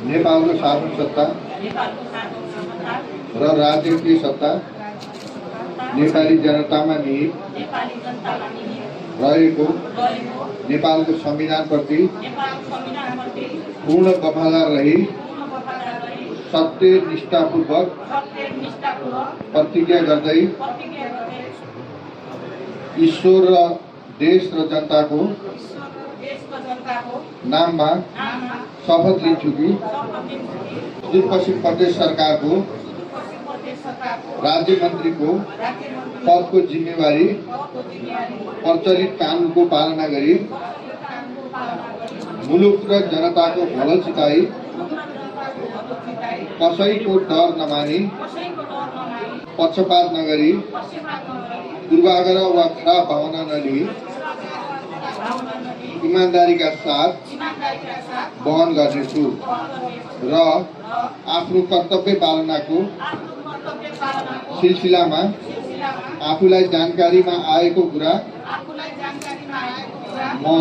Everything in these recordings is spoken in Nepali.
नेपालको शासन सत्ता र राजकीय सत्ता नेपाली जनतामा निहित रहेको नेपालको संविधानप्रति पूर्ण वफादार रही सत्यनिष्ठापूर्वक प्रतिज्ञा गर्दै ईश्वर र देश र जनताको नाममा शपथ लिन्छु कि सुदूरपश्चिम प्रदेश सरकारको राज्य मन्त्रीको पदको जिम्मेवारी प्रचलित कानुनको पालना गरी मुलुक र जनताको भलो चिताई कसैको डर नमानी पक्षपात नगरी पूर्वाग्रह वा खराब भावना नलिई ईमानदारीका साथ वहन गर्नेछु र आफ्नो कर्तव्य पालनाको सिलसिलामा आफूलाई जानकारीमा आएको कुरा म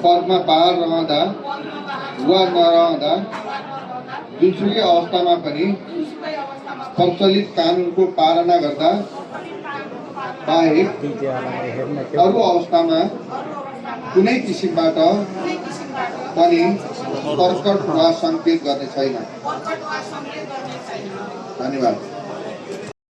पदमा बहाल रहँदा वा नरहँदा जुनसुकै अवस्थामा पनि प्रचलित कानुनको पालना गर्दा बाहेक अरू अवस्थामा कुनै किसिमबाट पनि प्रकट वा संकेत गर्ने छैन। धन्यवाद।